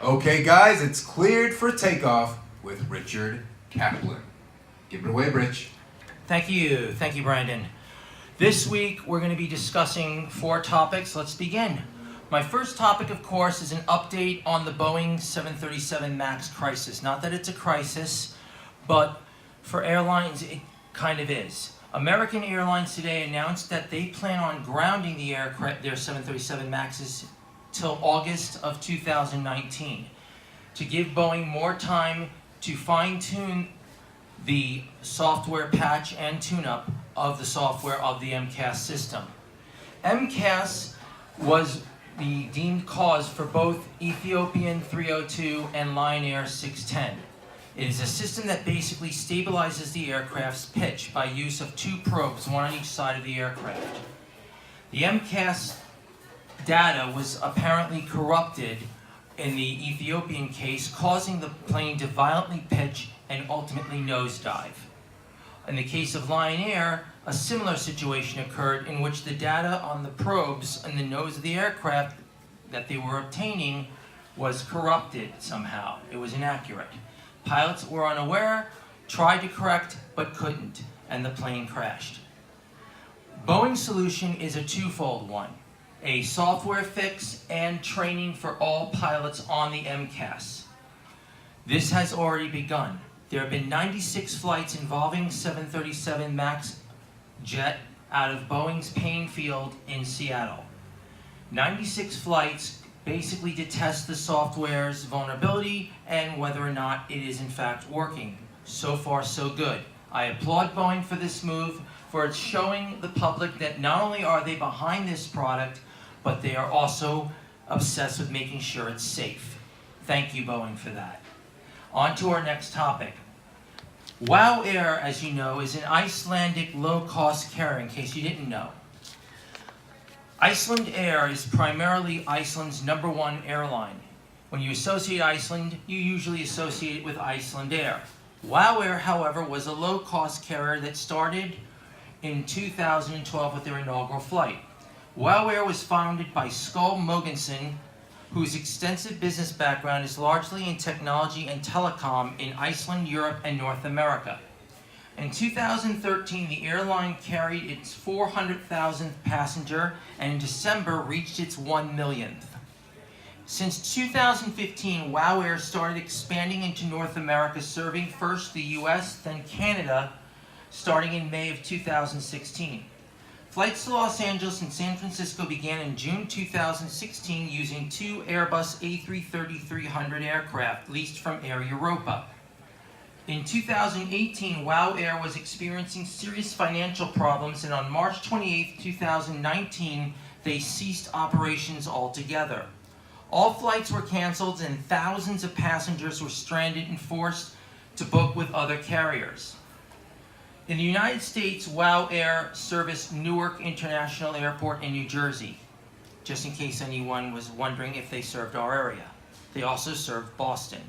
Okay, guys, it's cleared for takeoff with Richard Kaplan. Give it away, Rich. Thank you, Brandon. This week we're going to be discussing 4 topics. Let's begin. My first topic, of course, is an update on the Boeing 737 MAX crisis. Not that it's a crisis, but for airlines it kind of is. American Airlines today announced that they plan on grounding their 737 MAXs till August of 2019 to give Boeing more time to fine-tune the software patch and tune-up of the software of the MCAS system. MCAS was the deemed cause for both Ethiopian 302 and Lion Air 610. It is a system that basically stabilizes the aircraft's pitch by use of 2 probes, one on each side of the aircraft. The MCAS data was apparently corrupted in the Ethiopian case, causing the plane to violently pitch and ultimately nosedive. In the case of Lion Air, a similar situation occurred in which the data on the probes in the nose of the aircraft that they were obtaining was corrupted somehow. It was inaccurate. Pilots were unaware, tried to correct, but couldn't, and the plane crashed. Boeing's solution is a twofold one: a software fix and training for all pilots on the MCAS. This has already begun. There have been 96 flights involving 737 MAX jet out of Boeing's Payne Field in Seattle. 96 flights basically to test the software's vulnerability and whether or not it is in fact working. So far, so good. I applaud Boeing for this move, for it's showing the public that not only are they behind this product, but they are also obsessed with making sure it's safe. Thank you, Boeing, for that. On to our next topic. WOW Air, as you know, is an Icelandic low-cost carrier, in case you didn't know. Iceland Air is primarily Iceland's #1 airline. When you associate Iceland, you usually associate it with Iceland Air. WOW Air, however, was a low-cost carrier that started in 2012 with their inaugural flight. WOW Air was founded by Skull Mogensen, whose extensive business background is largely in technology and telecom in Iceland, Europe, and North America. In 2013, the airline carried its 400,000th passenger and in December reached its 1 millionth. Since 2015, WOW Air started expanding into North America, serving first the US, then Canada, starting in May of 2016. Flights to Los Angeles and San Francisco began in June 2016 using 2 Airbus A330-300 aircraft leased from Air Europa. In 2018, WOW Air was experiencing serious financial problems, and on March 28, 2019, they ceased operations altogether. All flights were canceled and thousands of passengers were stranded and forced to book with other carriers. In the United States, WOW Air serviced Newark International Airport in New Jersey, just in case anyone was wondering if they served our area. They also served Boston.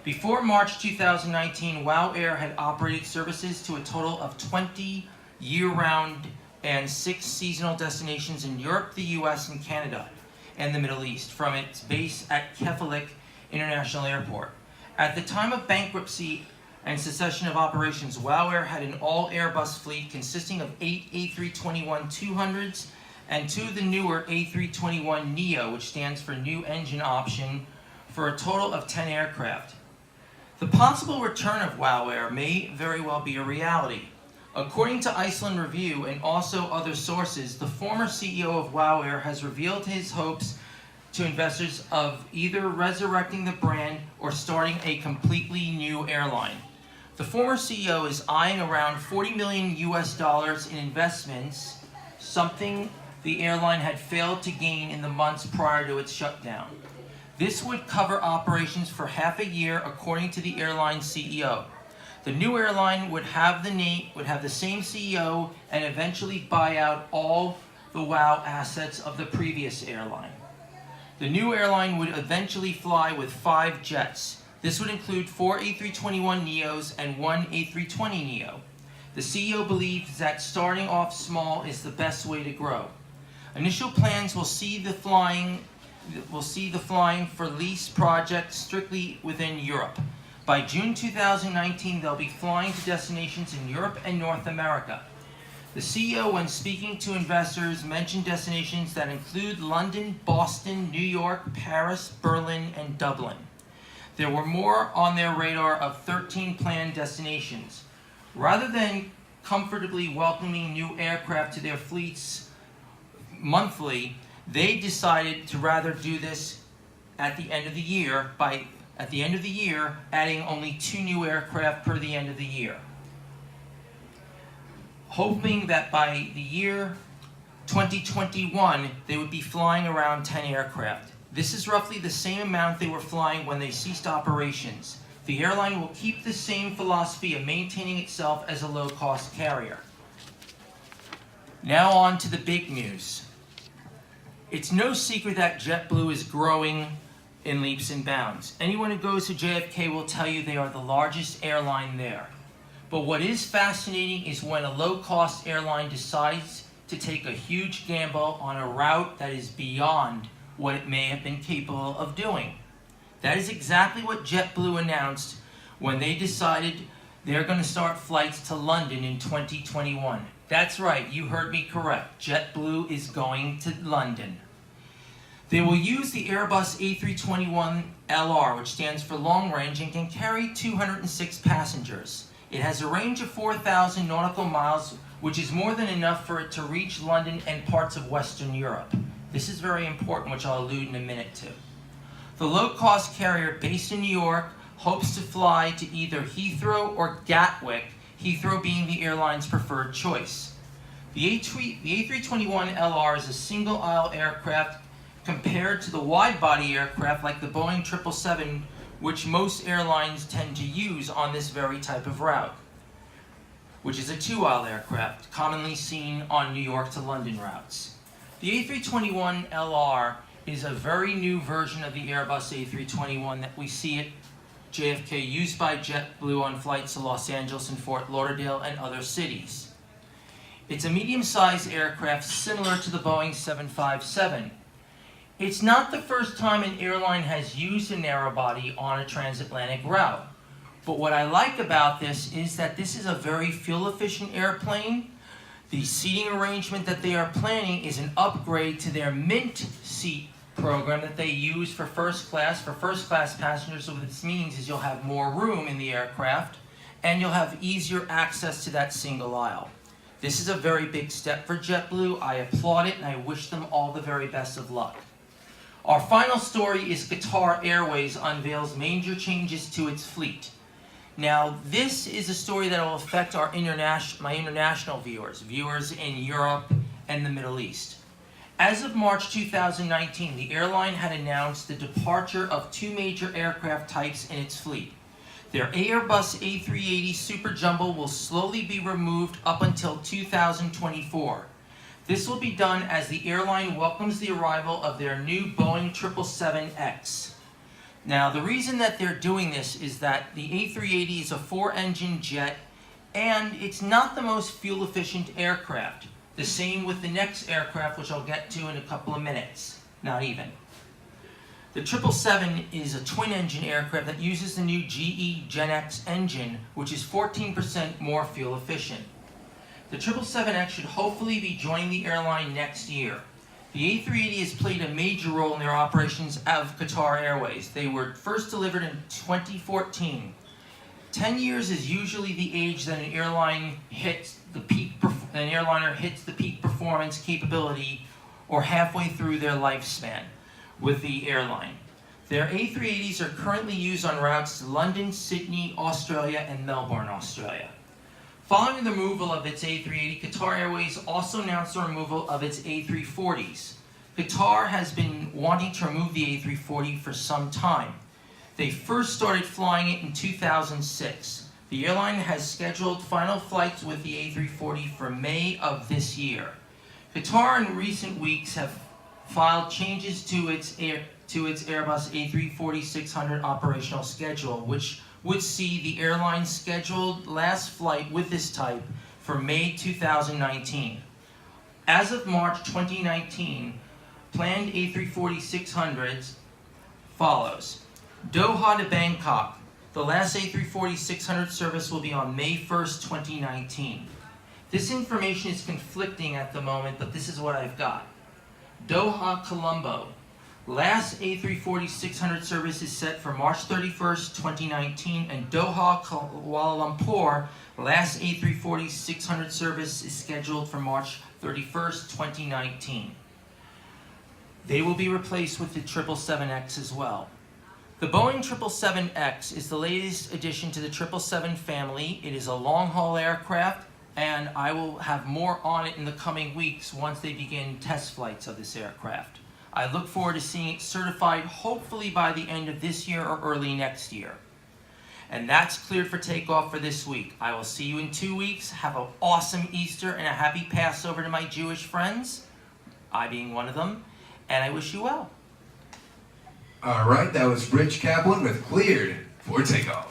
Before March 2019, WOW Air had operated services to a total of 20 year-round and 6 seasonal destinations in Europe, the US, and Canada, and the Middle East, from its base at Keflavik International Airport. At the time of bankruptcy and cessation of operations, WOW Air had an all-Airbus fleet consisting of 8 A321-200s and 2 of the newer A321neo, which stands for New Engine Option, for a total of 10 aircraft. The possible return of WOW Air may very well be a reality. According to Iceland Review and also other sources, the former CEO of WOW Air has revealed his hopes to investors of either resurrecting the brand or starting a completely new airline. The former CEO is eyeing around $40 million in investments, something the airline had failed to gain in the months prior to its shutdown. This would cover operations for half a year, according to the airline CEO. The new airline would have the same CEO and eventually buy out all the WOW assets of the previous airline. The new airline would eventually fly with 5 jets. This would include 4 A321neos and 1 A320neo. The CEO believes that starting off small is the best way to grow. Initial plans will see the flying for lease projects strictly within Europe. By June 2019, they'll be flying to destinations in Europe and North America. The CEO, when speaking to investors, mentioned destinations that include London, Boston, New York, Paris, Berlin, and Dublin. There were more on their radar of 13 planned destinations. Rather than comfortably welcoming new aircraft to their fleets monthly, they decided to rather do this at the end of the year adding only 2 new aircraft per the end of the year, hoping that by the year 2021 they would be flying around 10 aircraft. This is roughly the same amount they were flying when they ceased operations. The airline will keep the same philosophy of maintaining itself as a low-cost carrier. Now on to the big news. It's no secret that JetBlue is growing in leaps and bounds. Anyone who goes to JFK will tell you they are the largest airline there. But what is fascinating is when a low-cost airline decides to take a huge gamble on a route that is beyond what it may have been capable of doing. That is exactly what JetBlue announced when they decided they're going to start flights to London in 2021. That's right, you heard me correct. JetBlue is going to London. They will use the Airbus A321LR, which stands for long range and can carry 206 passengers. It has a range of 4,000 nautical miles, which is more than enough for it to reach London and parts of Western Europe. This is very important, which I'll allude in a minute to. The low-cost carrier based in New York hopes to fly to either Heathrow or Gatwick, Heathrow being the airline's preferred choice. The A321LR is a single-aisle aircraft compared to the wide-body aircraft like the Boeing 777, which most airlines tend to use on this very type of route, which is a 2-aisle aircraft, commonly seen on New York to London routes. The A321LR is a very new version of the Airbus A321 that we see at JFK, used by JetBlue on flights to Los Angeles and Fort Lauderdale and other cities. It's a medium-sized aircraft similar to the Boeing 757. It's not the first time an airline has used a narrow-body on a transatlantic route. But what I like about this is that this is a very fuel-efficient airplane. The seating arrangement that they are planning is an upgrade to their Mint seat program that they use for first class passengers. So what this means is you'll have more room in the aircraft and you'll have easier access to that single aisle. This is a very big step for JetBlue. I applaud it and I wish them all the very best of luck. Our final story is Qatar Airways unveils major changes to its fleet. Now, this is a story that will affect my international viewers in Europe and the Middle East. As of March 2019, the airline had announced the departure of 2 major aircraft types in its fleet. Their Airbus A380 Super Jumbo will slowly be removed up until 2024. This will be done as the airline welcomes the arrival of their new Boeing 777X. Now, the reason that they're doing this is that the A380 is a 4-engine jet, and it's not the most fuel-efficient aircraft. The same with the next aircraft, which I'll get to in a couple of minutes. Not even. The 777 is a twin-engine aircraft that uses the new GE Gen X engine, which is 14% more fuel-efficient. The 777X should hopefully be joining the airline next year. The A380 has played a major role in their operations of Qatar Airways. They were first delivered in 2014. 10 years is usually the age that an airliner hits the peak performance capability, or halfway through their lifespan with the airline. Their A380s are currently used on routes to London, Sydney, Australia, and Melbourne, Australia. Following the removal of its A380, Qatar Airways also announced the removal of its A340s. Qatar has been wanting to remove the A340 for some time. They first started flying it in 2006. The airline has scheduled final flights with the A340 for May of this year. Qatar in recent weeks have filed changes to its Airbus A340-600 operational schedule, which would see the airline's scheduled last flight with this type for May 2019. As of March 2019, planned A340-600s follows. Doha to Bangkok. The last A340-600 service will be on May 1st, 2019. This information is conflicting at the moment, but this is what I've got. Doha, Colombo. Last A340-600 service is set for March 31st, 2019, and Doha, Kuala Lumpur, last A340-600 service is scheduled for March 31st, 2019. They will be replaced with the 777X as well. The Boeing 777X is the latest addition to the 777 family. It is a long-haul aircraft, and I will have more on it in the coming weeks once they begin test flights of this aircraft. I look forward to seeing it certified hopefully by the end of this year or early next year. And that's cleared for takeoff for this week. I will see you in 2 weeks. Have an awesome Easter and a happy Passover to my Jewish friends, I being one of them, and I wish you well. All right, that was Rich Kaplan with Cleared for Takeoff.